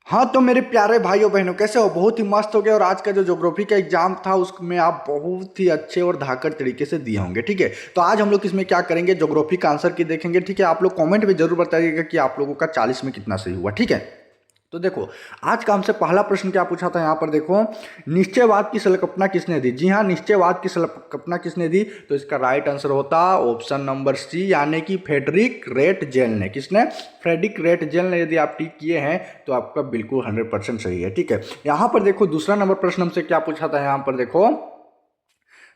हाँ तो मेरे प्यारे भाइयों बहनों कैसे हो। बहुत ही मस्त हो गया। और आज का जो ज्योग्राफी का एग्जाम था उसमें आप बहुत ही अच्छे और धाकड़ तरीके से दिए होंगे। ठीक है, तो आज हम लोग इसमें क्या करेंगे, ज्योग्राफी का आंसर की देखेंगे। ठीक है, आप लोग कमेंट में जरूर बताइएगा कि आप लोगों का 40 में कितना सही हुआ। ठीक है, तो देखो आज का हमसे पहला प्रश्न क्या पूछा था। यहाँ पर देखो, निश्चयवाद की संकल्पना किसने दी। जी हाँ, निश्चयवाद की संकल्पना किसने दी, तो इसका राइट आंसर होता ऑप्शन नंबर सी, यानी कि फ्रेडरिक रेट जेल ने। किसने, फ्रेडरिक रेट जेल ने। यदि आप टिक किए हैं तो आपका बिल्कुल 100% सही है। ठीक है, यहाँ पर देखो दूसरा नंबर प्रश्न हमसे क्या पूछा था। यहाँ पर देखो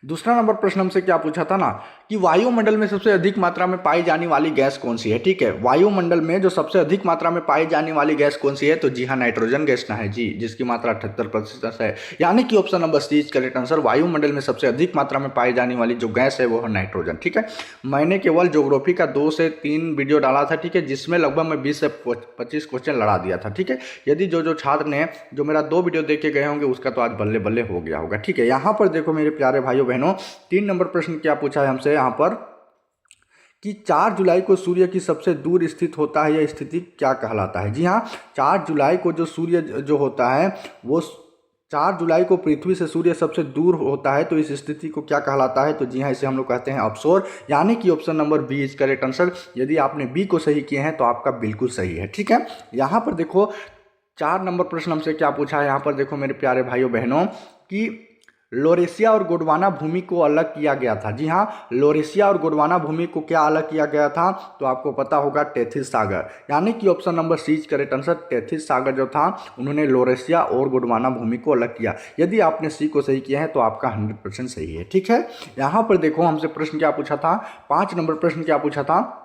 दूसरा नंबर प्रश्न हमसे क्या पूछा था ना, कि वायुमंडल में सबसे अधिक मात्रा में पाई जाने वाली गैस कौन सी है। ठीक है, वायुमंडल में जो सबसे अधिक मात्रा में पाई जाने वाली गैस कौन सी है, तो जी हाँ नाइट्रोजन गैस ना है जी, जिसकी मात्रा 78% है। यानी कि option number C is correct answer. वायुमंडल में सबसे अधिक मात्रा में पाई जाने वाली जो गैस है वो है नाइट्रोजन। ठीक है, मैंने केवल ज्योग्राफी का 2 से 3 वीडियो डाला था। ठीक है, जिसमें लगभग मैं 20 से 25 क्वेश्चन लड़ा दिया था। ठीक है, यदि जो छात्र ने जो मेरा 2 वीडियो देख के गए होंगे उसका तो आज बल्ले बल्ले हो गया होगा। ठीक है, यहाँ पर देखो मेरे प्यारे भाइयों बहनों, 3 नंबर प्रश्न क्या पूछा है हमसे यहाँ पर, कि 4 जुलाई को सूर्य की सबसे दूर स्थित होता है, यह स्थिति क्या कहलाता है। जी हाँ, 4 जुलाई को जो सूर्य जो होता है वो 4 जुलाई को पृथ्वी से सूर्य सबसे दूर होता है, तो इस स्थिति को क्या कहलाता है, तो जी हाँ इसे हम लोग कहते हैं अवसोर, यानी कि option number B is correct answer. यदि आपने बी को सही किए हैं तो आपका बिल्कुल सही है। ठीक है, यहाँ पर देखो 4 नंबर प्रश्न हमसे क्या पूछा है। यहाँ पर देखो मेरे प्यारे भाइयों बहनों, कि लोरेशिया और गोंडवाना भूमि को अलग किया गया था। जी हाँ, लोरेशिया और गोंडवाना भूमि को क्या अलग किया गया था, तो आपको पता होगा टेथिस सागर, यानी कि option number C is correct answer. Tethys सागर जो था उन्होंने लोरेशिया और गोंडवाना भूमि को अलग किया। यदि आपने सी को सही किया है तो आपका 100% सही है। ठीक है, यहाँ पर देखो हमसे प्रश्न क्या पूछा था, 5 नंबर प्रश्न क्या पूछा था,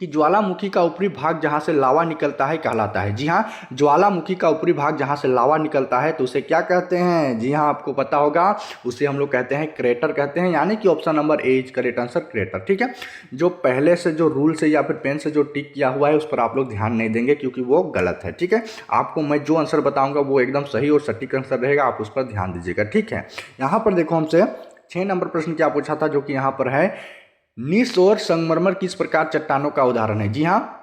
कि ज्वालामुखी का ऊपरी भाग जहां से लावा निकलता है कहलाता है। जी हाँ, ज्वालामुखी का ऊपरी भाग जहां से लावा निकलता है तो उसे क्या कहते हैं। जी हाँ, आपको पता होगा, उसे हम लोग कहते हैं क्रेटर कहते हैं, यानी कि option number A is correct answer crater. ठीक है, जो पहले से जो रूल से या फिर पेन से जो टिक किया हुआ है उस पर आप लोग ध्यान नहीं देंगे क्योंकि वो गलत है। ठीक है, आपको मैं जो आंसर बताऊंगा वो एकदम सही और सटीक आंसर रहेगा, आप उस पर ध्यान दीजिएगा। ठीक है, यहाँ पर देखो हमसे 6 नंबर प्रश्न क्या पूछा था, जो कि यहाँ पर है, नीस और संगमरमर किस प्रकार चट्टानों का उदाहरण है। जी हाँ,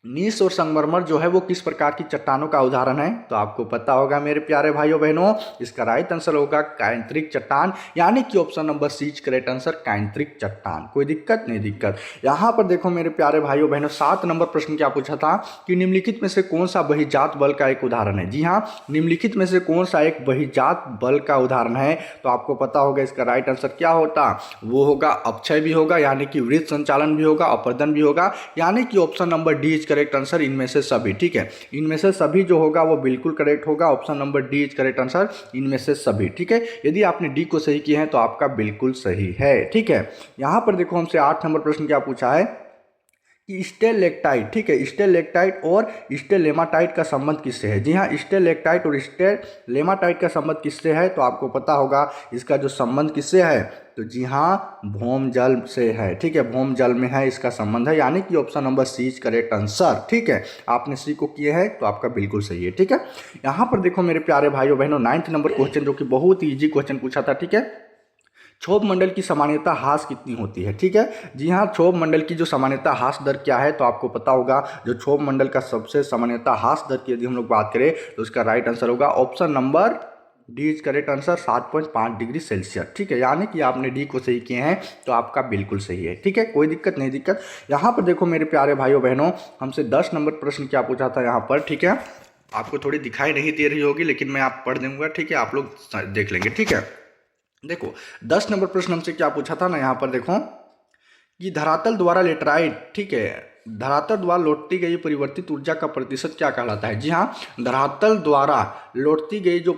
नीस और संगमरमर जो है वो किस प्रकार की चट्टानों का उदाहरण है, तो आपको पता होगा मेरे प्यारे भाइयों बहनों, इसका राइट आंसर होगा कायंत्रिक चट्टान, यानी कि option number C is correct answer कायंत्रिक चट्टान। कोई दिक्कत नहीं दिक्कत। यहाँ पर देखो मेरे प्यारे भाइयों बहनों, 7 नंबर प्रश्न क्या पूछा था, कि निम्नलिखित में से कौन सा बहिर्जात बल का एक उदाहरण है। जी हाँ, निम्नलिखित में से कौन सा एक बहिर्जात बल का उदाहरण है, तो आपको पता होगा इसका राइट आंसर क्या होता, वो होगा अपक्षय भी होगा, यानी कि वृत्त संचालन भी होगा, अपर्दन भी होगा, यानी कि option number D is correct answer, इनमें से सभी। ठीक है, इनमें से सभी जो होगा वो बिल्कुल करेक्ट होगा, option number D is correct answer, इनमें से सभी। ठीक है, यदि आपने डी को सही किया है तो आपका बिल्कुल सही है। ठीक है, यहां पर देखो हमसे 8 नंबर प्रश्न क्या पूछा है, कि स्टेलेक्टाइट, ठीक है, स्टेलेक्टाइट और स्टेलेमाटाइट का संबंध किससे है। जी हाँ, स्टेलेक्टाइट और स्टेलेमाटाइट का संबंध किससे है, तो आपको पता होगा इसका जो संबंध किससे है, तो जी हाँ भौम जल से है। ठीक है, भौम जल में है इसका संबंध है, यानी कि option number C is correct answer. ठीक है, आपने सी को किए हैं तो आपका बिल्कुल सही है। ठीक है, यहाँ पर देखो मेरे प्यारे भाइयों बहनों, 9th नंबर क्वेश्चन जो कि बहुत ही ईजी क्वेश्चन पूछा था। ठीक है, क्षोभ मंडल की सामान्यता ह्रास कितनी होती है। ठीक है, जी हाँ, क्षोभ मंडल की जो सामान्यता ह्रास दर क्या है, तो आपको पता होगा जो क्षोभ मंडल का सबसे सामान्यता ह्रास दर की यदि हम लोग बात करें तो उसका राइट आंसर होगा option number D is correct answer 7.5 degree Celsius. ठीक है, यानी कि आपने डी को सही किए हैं तो आपका बिल्कुल सही है। ठीक है, कोई दिक्कत नहीं दिक्कत। यहाँ पर देखो मेरे प्यारे भाइयों बहनों, हमसे 10 नंबर प्रश्न क्या पूछा था यहाँ पर। ठीक है, आपको थोड़ी दिखाई नहीं दे रही होगी लेकिन मैं आप पढ़ दूंगा। ठीक है, आप लोग देख लेंगे। ठीक है, देखो 10 नंबर प्रश्न हमसे क्या पूछा था ना, यहाँ पर देखो, कि धरातल द्वारा लेटराइट, ठीक है, धरातल द्वारा लौटती गई परिवर्तित ऊर्जा का प्रतिशत क्या कहलाता है। जी हाँ, धरातल द्वारा लौटती गई जो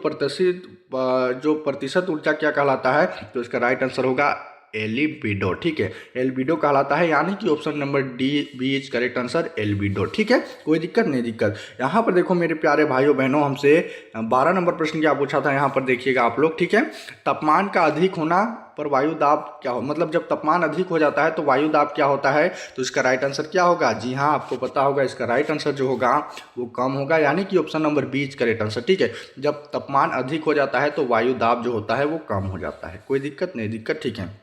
प्रतिशत ऊर्जा क्या कहलाता है, तो इसका राइट आंसर होगा एल्बिडो। ठीक है, एल्बिडो कहलाता है, यानी कि option number D B is correct answer albedo. ठीक है, कोई दिक्कत नहीं दिक्कत। यहाँ पर देखो मेरे प्यारे भाइयों बहनों, हमसे 12 नंबर प्रश्न क्या पूछा था, यहाँ पर देखिएगा आप लोग। ठीक है, तापमान का अधिक होना पर वायु दाब क्या हो, मतलब जब तापमान अधिक हो जाता है तो वायु दाब क्या होता है, तो इसका राइट आंसर क्या होगा। जी हाँ, आपको पता होगा इसका राइट आंसर जो होगा वो कम होगा, यानी कि option number B is correct answer. ठीक है, जब तापमान अधिक हो जाता है तो वायु दाब जो होता है वो कम हो जाता है। कोई दिक्कत नहीं दिक्कत। ठीक है,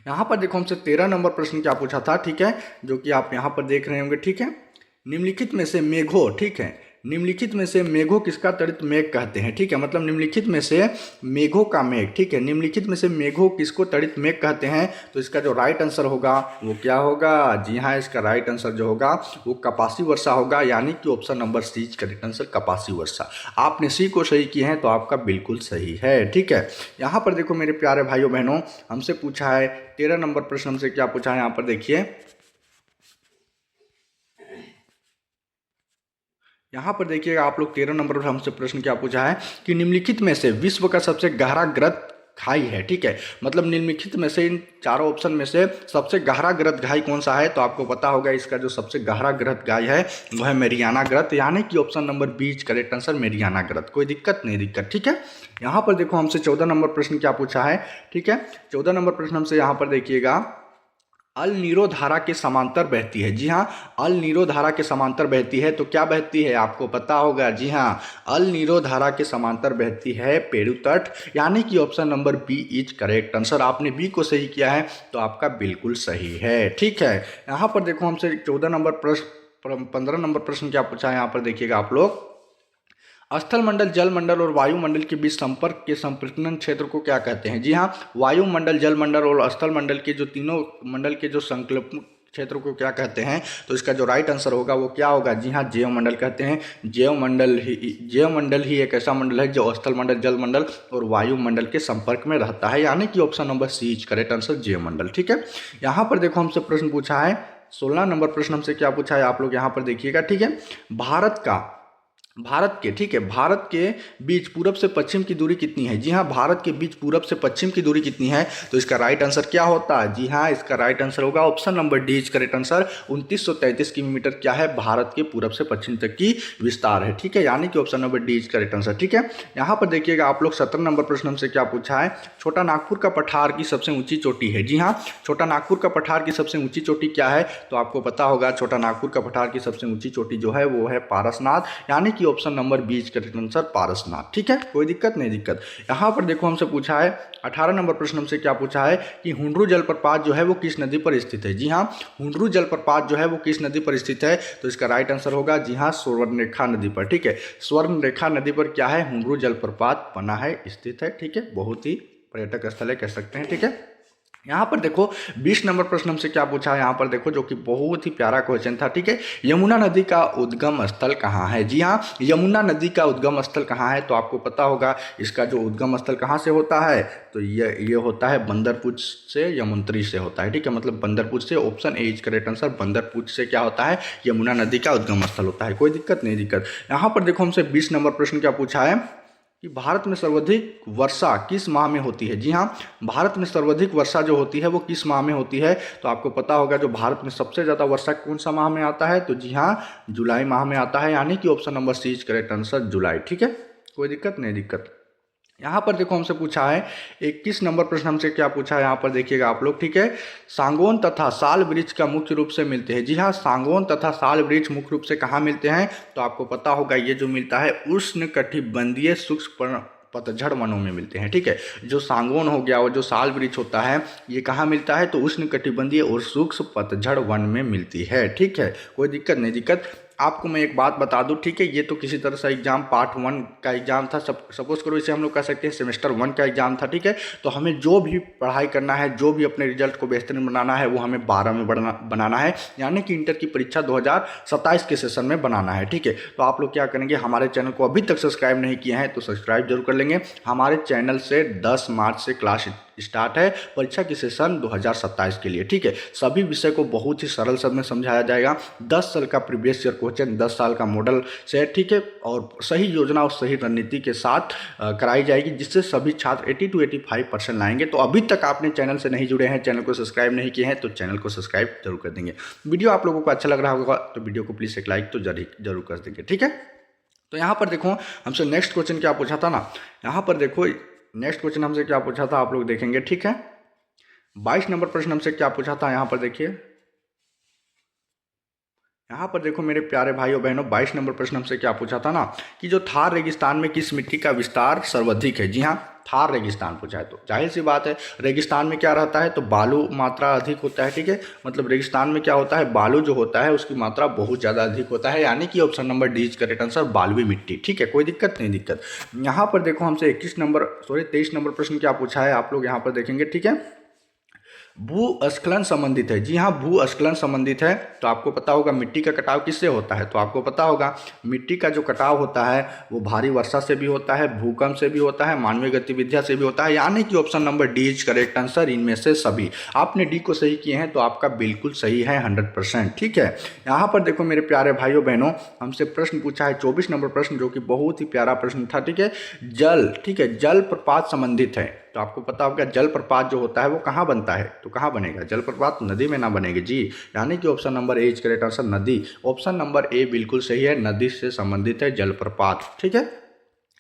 यहाँ पर देखो हमसे 13 नंबर प्रश्न क्या पूछा था। ठीक है, जो कि आप यहाँ पर देख रहे होंगे। ठीक है, निम्नलिखित में से मेघों, ठीक है, निम्नलिखित में से मेघों किसका तड़ित मेघ कहते हैं, ठीक है, मतलब निम्नलिखित में से मेघों का मेघ, ठीक है, निम्नलिखित में से मेघों किसको तड़ित मेघ कहते हैं, तो इसका जो राइट आंसर होगा वो क्या होगा, जी हाँ, इसका राइट आंसर जो होगा वो कपासी वर्षा होगा, यानी कि option number C correct answer कपासी वर्षा। आपने सी को सही किए हैं तो आपका बिल्कुल सही है, ठीक है। यहाँ पर देखो मेरे प्यारे भाइयों बहनों, हमसे पूछा है 13 नंबर प्रश्न, हमसे क्या पूछा है, यहाँ पर देखिए, यहाँ पर देखिएगा आप लोग 13 नंबर पर हमसे प्रश्न क्या पूछा है कि निम्नलिखित में से विश्व का सबसे गहरा ग्रत खाई है, ठीक है, मतलब निम्नलिखित में से इन चारों ऑप्शन में से सबसे गहरा ग्रत घाई कौन सा है, तो आपको पता होगा इसका जो सबसे गहरा ग्रत घाई है वो है मेरियाना ग्रत, यानी कि option number B correct answer Mariana ग्रत। कोई दिक्कत नहीं, दिक्कत, ठीक है। यहाँ पर देखो हमसे 14 नंबर प्रश्न क्या पूछा है, ठीक है, 14 नंबर प्रश्न हमसे यहाँ पर देखिएगा, अल नीरो धारा के समांतर बहती है, जी हाँ, अल नीरो धारा के समांतर बहती है, तो क्या बहती है आपको पता होगा, जी हाँ, अल नीरो धारा के समांतर बहती है पेरू तट, यानी कि option number B is correct answer. आपने बी को सही किया है तो आपका बिल्कुल सही है, ठीक है। यहाँ पर देखो हमसे 14 नंबर प्रश्न 15 नंबर प्रश्न क्या पूछा है, यहाँ पर देखिएगा आप लोग, स्थलमंडल, जलमंडल और वायुमंडल के बीच संपर्क के संप्रकलन क्षेत्र को क्या कहते हैं, जी हाँ, वायुमंडल, जलमंडल और स्थलमंडल के जो तीनों मंडल के जो संकल्प क्षेत्र को क्या कहते हैं, तो इसका जो राइट आंसर होगा वो क्या होगा, जी हाँ, जैवमंडल कहते हैं। जैवमंडल ही एक ऐसा मंडल है जो स्थलमंडल, जलमंडल और वायुमंडल के संपर्क में रहता है, यानी कि option number C is correct answer जैवमंडल, ठीक है। यहाँ पर देखो हमसे प्रश्न पूछा है 16 नंबर प्रश्न हमसे क्या पूछा है, आप लोग यहाँ पर देखिएगा, ठीक है, भारत के, ठीक है, भारत के बीच पूरब से पश्चिम की दूरी कितनी है, जी हाँ, भारत के बीच पूरब से पश्चिम की दूरी कितनी है, तो इसका राइट आंसर क्या होता है, जी हाँ, इसका राइट आंसर होगा option number D is correct answer 2933 kilometre क्या है, भारत के पूरब से पश्चिम तक की विस्तार है, ठीक है, यानी कि option number D is correct answer, ठीक है। यहाँ पर देखिएगा आप लोग 17 नंबर प्रश्न हमसे क्या पूछा है, छोटा नागपुर का पठार की सबसे ऊंची चोटी है, जी हाँ, छोटा नागपुर का पठार की सबसे ऊंची चोटी क्या है, तो आपको पता होगा छोटा नागपुर का पठार की सबसे ऊंची चोटी जो है वो है पारसनाथ, यानी कि option number B correct answer Parasnath, ठीक है, कोई दिक्कत नहीं, दिक्कत। यहाँ पर देखो हमसे पूछा है 18 नंबर प्रश्न हमसे क्या पूछा है कि हुंडरू जलप्रपात जो है वो किस नदी पर स्थित है, जी हाँ, हुंडरू जलप्रपात जो है वो किस नदी पर स्थित है, तो इसका राइट आंसर होगा, जी हाँ, स्वर्णरेखा नदी पर, ठीक है, स्वर्णरेखा नदी पर क्या है, हुंडरू जलप्रपात बना है, स्थित है, ठीक है, बहुत ही पर्यटक स्थल है कह सकते हैं, ठीक है। यहाँ पर देखो 20 नंबर प्रश्न हमसे क्या पूछा है, यहाँ पर देखो जो कि बहुत ही प्यारा क्वेश्चन था, ठीक है, यमुना नदी का उद्गम स्थल कहाँ है, जी हाँ, यमुना नदी का उद्गम स्थल कहाँ है, तो आपको पता होगा इसका जो उद्गम स्थल कहाँ से होता है, तो ये होता है बंदरपुच से, यमुनोत्री से होता है, ठीक है, मतलब बंदरपुच से, option A is correct answer, Bandarpunch से क्या होता है, यमुना नदी का उद्गम स्थल होता है, कोई दिक्कत नहीं, दिक्कत। यहाँ पर देखो हमसे 20 नंबर प्रश्न क्या पूछा है कि भारत में सर्वाधिक वर्षा किस माह में होती है, जी हाँ, भारत में सर्वाधिक वर्षा जो होती है वो किस माह में होती है, तो आपको पता होगा जो भारत में सबसे ज़्यादा वर्षा कौन सा माह में आता है, तो जी हाँ, जुलाई माह में आता है, यानी कि option number C is correct answer July, ठीक है, कोई दिक्कत नहीं, दिक्कत। यहाँ पर देखो हमसे पूछा है 21 नंबर प्रश्न हमसे क्या पूछा है, यहाँ पर देखिएगा आप लोग, ठीक है, सांगोन तथा साल वृक्ष का मुख्य रूप से मिलते हैं, जी हाँ, सांगोन तथा साल वृक्ष मुख्य रूप से कहाँ मिलते हैं, तो आपको पता होगा ये जो मिलता है उष्ण कटिबंधीय शुष्क पतझड़ वनों में मिलते हैं, ठीक है, जो सांगोन हो गया और जो साल वृक्ष होता है ये कहाँ मिलता है, तो उष्ण कटिबंधीय और शुष्क पतझड़ वन में मिलती है, ठीक है, कोई दिक्कत नहीं, दिक्कत। आपको मैं एक बात बता दूं, ठीक है, ये तो किसी तरह से एग्जाम पार्ट 1 का एग्जाम था, सपोज करो इसे हम लोग कह सकते हैं सेमेस्टर 1 का एग्जाम था, ठीक है, तो हमें जो भी पढ़ाई करना है, जो भी अपने रिजल्ट को बेहतरीन बनाना है वो हमें 12 में बनाना है, यानी कि इंटर की परीक्षा 2027 के सेशन में बनाना है, ठीक है। तो आप लोग क्या करेंगे, हमारे चैनल को अभी तक सब्सक्राइब नहीं किए हैं तो सब्सक्राइब जरूर कर लेंगे। हमारे चैनल से 10 मार्च से क्लास स्टार्ट है परीक्षा की सेशन 2027 के लिए, ठीक है, सभी विषय को बहुत ही सरल शब्द में समझाया जाएगा, 10 साल का प्रीवियस ईयर क्वेश्चन, 10 साल का मॉडल सेट, ठीक है, और सही योजना और सही रणनीति के साथ कराई जाएगी, जिससे सभी छात्र 80 to 85% लाएंगे। तो अभी तक आपने चैनल से नहीं जुड़े हैं, चैनल को सब्सक्राइब नहीं किए हैं तो चैनल को सब्सक्राइब जरूर कर देंगे। वीडियो आप लोगों को अच्छा लग रहा होगा तो वीडियो को प्लीज़ एक लाइक तो जरूर कर देंगे, ठीक है। तो यहाँ पर देखो हमसे नेक्स्ट क्वेश्चन क्या पूछा था ना, यहाँ पर देखो नेक्स्ट क्वेश्चन हमसे क्या पूछा था आप लोग देखेंगे, ठीक है, 22 नंबर प्रश्न हमसे क्या पूछा था, यहाँ पर देखिए, यहाँ पर देखो मेरे प्यारे भाइयों बहनों 22 नंबर प्रश्न हमसे क्या पूछा था ना कि जो थार रेगिस्तान में किस मिट्टी का विस्तार सर्वाधिक है, जी हाँ, थार रेगिस्तान पूछा है तो जाहिर सी बात है रेगिस्तान में क्या रहता है तो बालू मात्रा अधिक होता है, ठीक है। मतलब रेगिस्तान में क्या होता है, बालू जो होता है उसकी मात्रा बहुत ज़्यादा अधिक होता है, यानी कि option number D is correct answer, बालुई मिट्टी, ठीक है। कोई दिक्कत नहीं दिक्कत। यहाँ पर देखो हमसे 23 नंबर प्रश्न क्या पूछा है, आप लोग यहाँ पर देखेंगे, ठीक है। भूस्खलन संबंधित है, जी हाँ भूस्खलन संबंधित है। तो आपको पता होगा मिट्टी का कटाव किससे होता है, तो आपको पता होगा मिट्टी का जो कटाव होता है वो भारी वर्षा से भी होता है, भूकंप से भी होता है, मानवीय गतिविधियों से भी होता है, यानी कि option number D is correct answer, इनमें से सभी। आपने डी को सही किए हैं तो आपका बिल्कुल सही है 100%, ठीक है। यहाँ पर देखो मेरे प्यारे भाइयों बहनों, हमसे प्रश्न पूछा है 24 नंबर प्रश्न, जो कि बहुत ही प्यारा प्रश्न था, ठीक है। जल, ठीक है, जल प्रपात संबंधित है। तो आपको पता होगा जल प्रपात जो होता है वो कहाँ बनता है, तो कहाँ बनेगा, जल प्रपात नदी में ना बनेगी जी, यानी कि option number A is correct answer, नदी। ऑप्शन नंबर ए बिल्कुल सही है, नदी से संबंधित है जल प्रपात, ठीक है।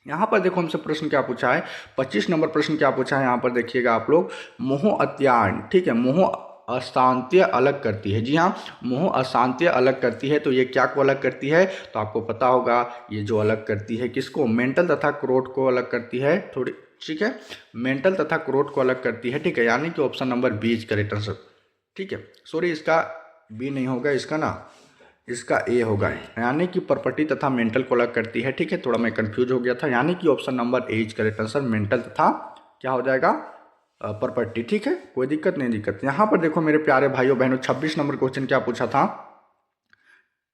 यहाँ पर देखो हमसे प्रश्न क्या पूछा है, 25 नंबर प्रश्न क्या पूछा है, यहाँ पर देखिएगा आप लोग, मोह अत्यान, ठीक है, मोह अशांति अलग करती है, जी हाँ मोह अशांति अलग करती है। तो ये क्या को अलग करती है, तो आपको पता होगा ये जो अलग करती है किसको, मेंटल तथा क्रोध को अलग करती है, थोड़ी, ठीक है, मेंटल तथा क्रोध को अलग करती है, ठीक है, यानी कि option number B is correct answer, ठीक है। सॉरी इसका बी नहीं होगा, इसका ना, इसका ए होगा, यानी कि प्रॉपर्टी तथा मेंटल को अलग करती है, ठीक है। थोड़ा मैं कंफ्यूज हो गया था, यानी कि option number A is correct answer, mental तथा क्या हो जाएगा, प्रॉपर्टी, ठीक है। कोई दिक्कत नहीं दिक्कत। यहाँ पर देखो मेरे प्यारे भाइयों बहनों, 26 नंबर क्वेश्चन क्या पूछा था,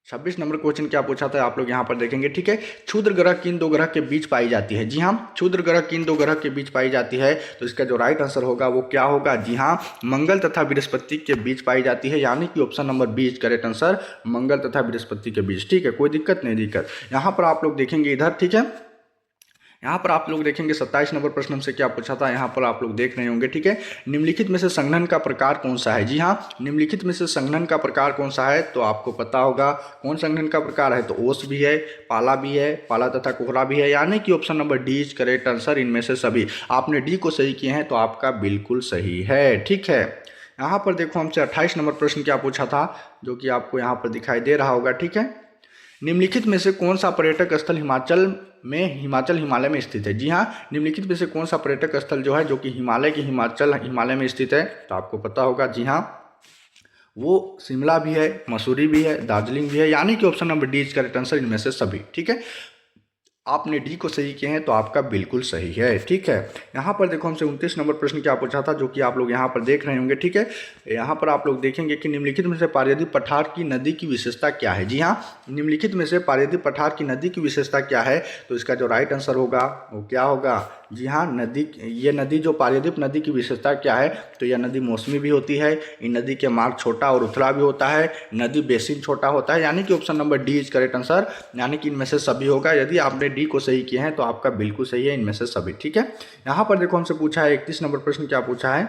26 नंबर क्वेश्चन क्या पूछा था आप लोग यहाँ पर देखेंगे, ठीक है। क्षुद्र ग्रह किन दो ग्रह के बीच पाई जाती है, जी हाँ क्षुद्र ग्रह किन दो ग्रह के बीच पाई जाती है, तो इसका जो राइट आंसर होगा वो क्या होगा, जी हाँ मंगल तथा बृहस्पति के बीच पाई जाती है, यानी कि option number B is correct answer, मंगल तथा बृहस्पति के बीच, ठीक है। कोई दिक्कत नहीं दिक्कत। यहाँ पर आप लोग देखेंगे इधर, ठीक है, यहाँ पर आप लोग देखेंगे 27 नंबर प्रश्न हमसे क्या पूछा था, यहाँ पर आप लोग देख रहे होंगे, ठीक है। निम्नलिखित में से संघनन का प्रकार कौन सा है, जी हाँ निम्नलिखित में से संघनन का प्रकार कौन सा है, तो आपको पता होगा कौन संघनन का प्रकार है, तो ओस भी है, पाला भी है, पाला तथा कोहरा भी है, यानी कि option number D is correct answer, इनमें से सभी। आपने डी को सही किए हैं तो आपका बिल्कुल सही है, ठीक है। यहाँ पर देखो हमसे 28 नंबर प्रश्न क्या पूछा था, जो कि आपको यहाँ पर दिखाई दे रहा होगा, ठीक है। निम्नलिखित में से कौन सा पर्यटक स्थल हिमालय में स्थित है, जी हाँ निम्नलिखित में से कौन सा पर्यटक स्थल जो है जो कि हिमालय में स्थित है, तो आपको पता होगा, जी हाँ वो शिमला भी है, मसूरी भी है, दार्जिलिंग भी है, यानी कि option number D is correct answer, इनमें से सभी, ठीक है। आपने डी को सही किए हैं तो आपका बिल्कुल सही है, ठीक है। यहाँ पर देखो हमसे 29 नंबर प्रश्न क्या पूछा था, जो कि आप लोग यहाँ पर देख रहे होंगे, ठीक है। यहाँ पर आप लोग देखेंगे कि निम्नलिखित में से पारदीप पठार की नदी की विशेषता क्या है, जी हाँ निम्नलिखित में से पारदीप पठार की नदी की विशेषता क्या है, तो इसका जो राइट आंसर होगा वो क्या होगा, जी हाँ ये नदी जो पारदीप नदी की विशेषता क्या है, तो यह नदी मौसमी भी होती है, इन नदी के मार्ग छोटा और उथला भी होता है, नदी बेसिन छोटा होता है, यानी कि option number D is correct answer, यानी कि इनमें से सभी होगा। यदि आपने डी को सही किए हैं तो आपका बिल्कुल सही है, इनमें से सभी, ठीक है। यहाँ पर देखो हमसे पूछा है 31 नंबर प्रश्न क्या पूछा है,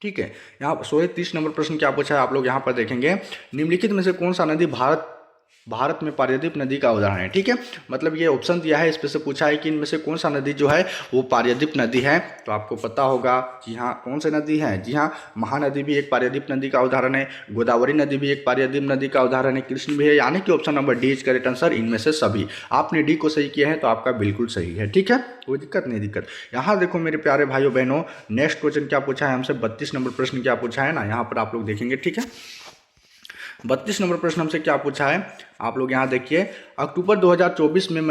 ठीक है। यहाँ 30 नंबर प्रश्न क्या पूछा है आप लोग यहाँ पर देखेंगे, निम्नलिखित में से कौन सा नदी भारत में पारदीप नदी का उदाहरण है, ठीक है। मतलब ये ऑप्शन दिया है, इस पे से पूछा है कि इनमें से कौन सा नदी जो है वो पारदीप नदी है, तो आपको पता होगा, जी हाँ कौन सी नदी है, जी हाँ महानदी भी एक पारदीप नदी का उदाहरण है, गोदावरी नदी भी एक पारदीप नदी का उदाहरण है, कृष्ण भी है, यानी कि option number D is correct answer, इनमें से सभी। आपने डी को सही किया है तो आपका बिल्कुल सही है, ठीक है, कोई दिक्कत नहीं दिक्कत। यहाँ देखो मेरे प्यारे भाइयों बहनों, नेक्स्ट क्वेश्चन क्या पूछा है हमसे, 32 नंबर प्रश्न क्या पूछा है ना, यहाँ पर आप लोग देखेंगे, ठीक है। 32 नंबर प्रश्न हमसे क्या पूछा है, आप लोग यहाँ देखिए, अक्टूबर 2024 के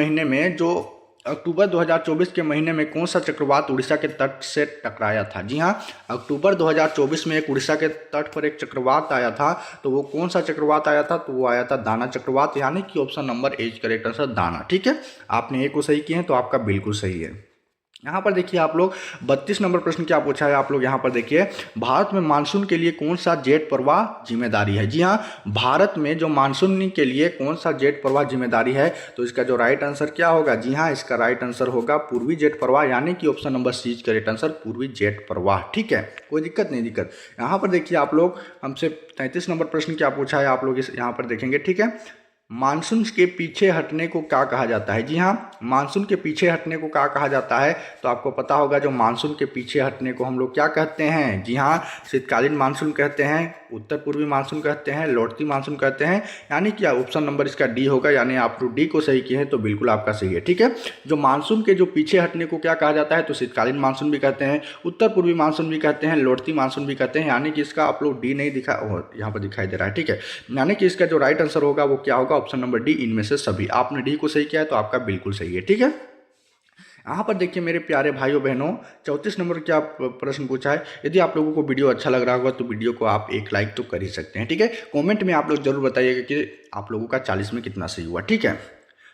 महीने में कौन सा चक्रवात उड़ीसा के तट से टकराया था, जी हाँ अक्टूबर 2024 में एक उड़ीसा के तट पर एक चक्रवात आया था, तो वो कौन सा चक्रवात आया था, तो वो आया था दाना चक्रवात, यानी कि option number A is correct answer, दाना, ठीक है। आपने ए को सही किए हैं तो आपका बिल्कुल सही है। यहाँ पर देखिए आप लोग 32 नंबर प्रश्न क्या पूछा है, आप लोग यहाँ पर देखिए, भारत में मानसून के लिए कौन सा जेट प्रवाह जिम्मेदारी है, जी हाँ भारत में जो मानसून के लिए कौन सा जेट प्रवाह जिम्मेदारी है, तो इसका जो राइट आंसर क्या होगा, जी हाँ इसका राइट आंसर होगा पूर्वी जेट प्रवाह, यानी कि option number C is correct answer, पूर्वी जेट प्रवाह, ठीक है, कोई दिक्कत नहीं दिक्कत। यहाँ पर देखिए आप लोग हमसे 33 नंबर प्रश्न क्या पूछा है, आप लोग यहाँ पर देखेंगे, ठीक है। मानसून के पीछे हटने को क्या कहा जाता है? जी हाँ, मानसून के पीछे हटने को क्या कहा जाता है? तो आपको पता होगा जो मानसून के पीछे हटने को हम लोग क्या कहते हैं? जी हाँ, शीतकालीन मानसून कहते हैं, उत्तर पूर्वी मानसून कहते हैं, लौटती मानसून कहते हैं। यानी कि ऑप्शन नंबर इसका डी होगा, यानी आप लोग डी को सही किए हैं तो बिल्कुल आपका सही है। ठीक है, जो मानसून के जो पीछे हटने को क्या कहा जाता है? तो शीतकालीन मानसून भी कहते हैं, उत्तर पूर्वी मानसून भी कहते हैं, लौटती मानसून भी कहते हैं। यानी कि इसका आप लोग डी नहीं यहाँ पर दिखाई दे रहा है। ठीक है, यानी कि इसका जो राइट आंसर होगा वो क्या होगा? ऑप्शन नंबर डी, इनमें से सभी। आपने डी को सही किया है तो आपका बिल्कुल सही है। ठीक है, यहाँ पर देखिए मेरे प्यारे भाइयों बहनों, 34 नंबर क्या प्रश्न पूछा है। यदि आप लोगों को वीडियो अच्छा लग रहा होगा तो वीडियो को आप एक लाइक तो कर ही सकते हैं। ठीक है, कमेंट में आप लोग जरूर बताइएगा कि आप लोगों का 40 में कितना सही हुआ। ठीक है,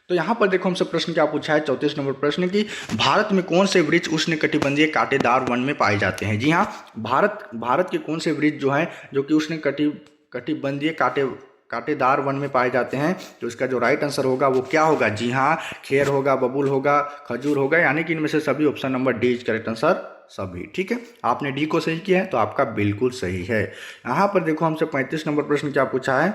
तो यहाँ पर देखो हमसे प्रश्न क्या पूछा है, 34 नंबर प्रश्न की भारत में कौन से वृक्ष उष्णकटिबंधीय कांटेदार वन में पाए जाते हैं? जी हाँ, भारत के कौन से वृक्ष जो हैं जो कि उष्णकटिबंधीय कांटेदार वन में पाए जाते हैं? तो इसका जो राइट आंसर होगा वो क्या होगा? जी हाँ, खेर होगा, बबूल होगा, खजूर होगा। यानी कि इनमें से सभी, option number D is correct answer, सभी। ठीक है, आपने डी को सही किया है तो आपका बिल्कुल सही है। यहाँ पर देखो हमसे 35 नंबर प्रश्न क्या पूछा है,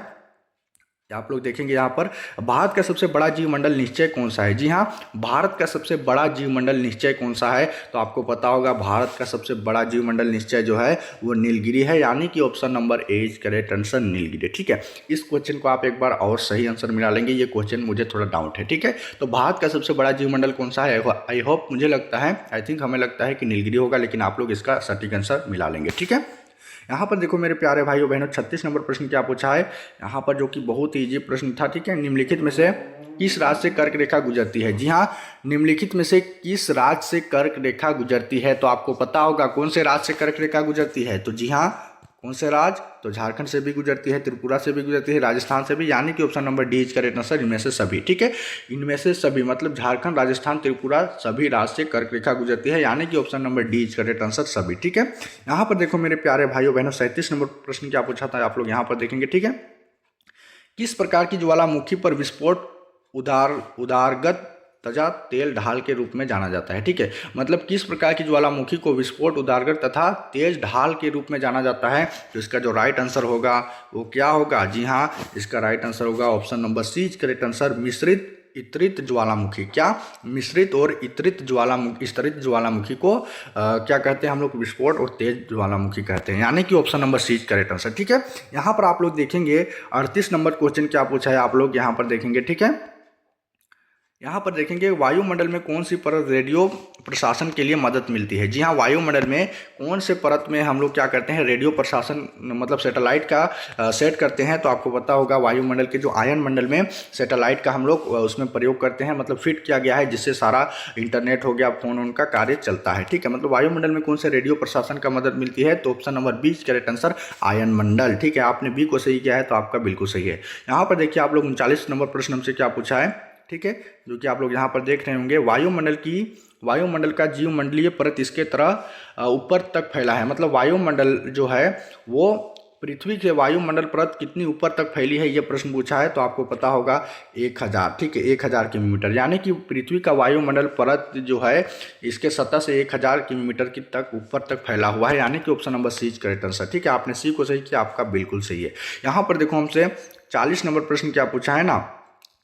आप लोग देखेंगे यहाँ पर भारत का सबसे बड़ा जीवमंडल निश्चय कौन सा है? जी हाँ, भारत का सबसे बड़ा जीवमंडल निश्चय कौन सा है? तो आपको पता होगा भारत का सबसे बड़ा जीवमंडल निश्चय जो है वो नीलगिरी है। यानी कि option number A is correct answer, Nilgiri. ठीक है, इस क्वेश्चन को आप एक बार और सही आंसर मिला लेंगे, ये क्वेश्चन मुझे थोड़ा डाउट है। ठीक है, तो भारत का सबसे बड़ा जीवमंडल कौन सा है? आई होप, मुझे लगता है, आई थिंक, हमें लगता है कि नीलगिरी होगा, लेकिन आप लोग इसका सटीक आंसर मिला लेंगे। ठीक है, यहाँ पर देखो मेरे प्यारे भाइयों बहनों, 36 नंबर प्रश्न क्या पूछा है यहाँ पर, जो कि बहुत ही इजी प्रश्न था। ठीक है, निम्नलिखित में से किस राज्य से कर्क रेखा गुजरती है? जी हाँ, निम्नलिखित में से किस राज्य से कर्क रेखा गुजरती है? तो आपको पता होगा कौन से राज्य से कर्क रेखा गुजरती है। तो जी हाँ, कौन से राज्य? तो झारखंड से भी गुजरती है, त्रिपुरा से भी गुजरती है, राजस्थान से भी। यानी कि option number D is correct answer, इनमें से सभी। ठीक है, इनमें से सभी मतलब झारखंड, राजस्थान, त्रिपुरा, सभी राज्य से कर्क रेखा गुजरती है। यानी कि option number D is correct answer, सभी। ठीक है, यहाँ पर देखो मेरे प्यारे भाइयों बहनों, 37 नंबर प्रश्न क्या पूछा था, आप लोग यहाँ पर देखेंगे। ठीक है, किस प्रकार की ज्वालामुखी पर विस्फोट उदारगत तथा तेल ढाल के रूप में जाना जाता है? ठीक है, मतलब किस प्रकार की ज्वालामुखी को विस्फोट, उदारगत तथा तेज ढाल के रूप में जाना जाता है? तो इसका जो राइट आंसर होगा वो क्या होगा? जी हाँ, इसका राइट आंसर होगा option number C is correct answer, मिश्रित इतरित ज्वालामुखी। क्या? मिश्रित और इतरित ज्वालामुखी को क्या कहते हैं हम लोग? विस्फोट और तेज ज्वालामुखी कहते हैं। यानी कि option number C is correct answer. ठीक है, यहाँ पर आप लोग देखेंगे 38 नंबर क्वेश्चन क्या पूछा है, आप लोग यहाँ पर देखेंगे। ठीक है, यहाँ पर देखेंगे वायुमंडल में कौन सी परत रेडियो प्रशासन के लिए मदद मिलती है? जी हाँ, वायुमंडल में कौन से परत में हम लोग क्या करते हैं? रेडियो प्रशासन मतलब सैटेलाइट का सेट करते हैं। तो आपको पता होगा वायुमंडल के जो आयन मंडल में सैटेलाइट का हम लोग उसमें प्रयोग करते हैं, मतलब फिट किया गया है, जिससे सारा इंटरनेट हो गया, फोन उनका कार्य चलता है। ठीक है, मतलब वायुमंडल में कौन से रेडियो प्रशासन का मदद मिलती है? तो option number B correct answer, आयन मंडल। ठीक है, आपने बी को सही किया है तो आपका बिल्कुल सही है। यहाँ पर देखिए आप लोग 39 नंबर प्रश्न हमसे क्या पूछा है। ठीक है, जो कि आप लोग यहाँ पर देख रहे होंगे, वायुमंडल का जीवमंडलीय परत इसके तरह ऊपर तक फैला है। मतलब वायुमंडल जो है वो पृथ्वी के वायुमंडल परत कितनी ऊपर तक फैली है, ये प्रश्न पूछा है। तो आपको पता होगा 1000। ठीक है, 1000 किलोमीटर। यानी कि पृथ्वी का वायुमंडल परत जो है इसके सतह से 1000 किलोमीटर की तक ऊपर तक फैला हुआ है। यानी कि option number C is correct answer. ठीक है, आपने सी को सही किया, आपका बिल्कुल सही है। यहाँ पर देखो हमसे 40 नंबर प्रश्न क्या पूछा है ना,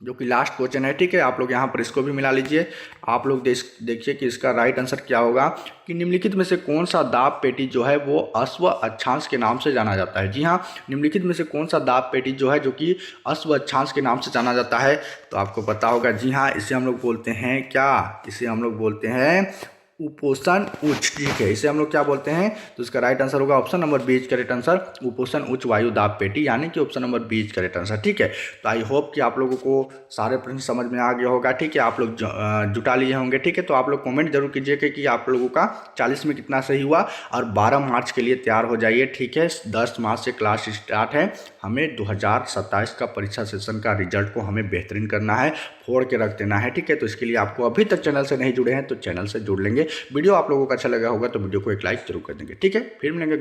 जो कि लास्ट क्वेश्चन है। ठीक है, आप लोग यहाँ पर इसको भी मिला लीजिए। आप लोग देखिए कि इसका राइट आंसर क्या होगा, कि निम्नलिखित में से कौन सा दाब पेटी जो है वो अश्व अक्षांश के नाम से जाना जाता है? जी हाँ, निम्नलिखित में से कौन सा दाब पेटी जो है जो कि अश्व अक्षांश के नाम से जाना जाता है? तो आपको पता होगा, जी हाँ, इसे हम लोग बोलते हैं क्या? इसे हम लोग बोलते हैं उपोषण उच्च। ठीक है, इसे हम लोग क्या बोलते हैं? तो इसका राइट आंसर होगा option number B correct answer, उपोषण उच्च वायु दाब पेटी। यानी कि option number B correct answer. ठीक है, तो आई होप कि आप लोगों को सारे प्रश्न समझ में आ गया होगा। ठीक है, आप लोग जुटा लिए होंगे। ठीक है, तो आप लोग कमेंट जरूर कीजिएगा कि आप लोगों का 40 में कितना सही हुआ, और 12 मार्च के लिए तैयार हो जाइए। ठीक है, 10 मार्च से क्लास स्टार्ट है। हमें 2027 का परीक्षा सेशन का रिजल्ट को हमें बेहतरीन करना है, फोड़ के रख देना है। ठीक है, तो इसके लिए आपको अभी तक चैनल से नहीं जुड़े हैं तो चैनल से जुड़ लेंगे। वीडियो आप लोगों को अच्छा लगा होगा तो वीडियो को एक लाइक जरूर कर देंगे। ठीक है, फिर मिलेंगे।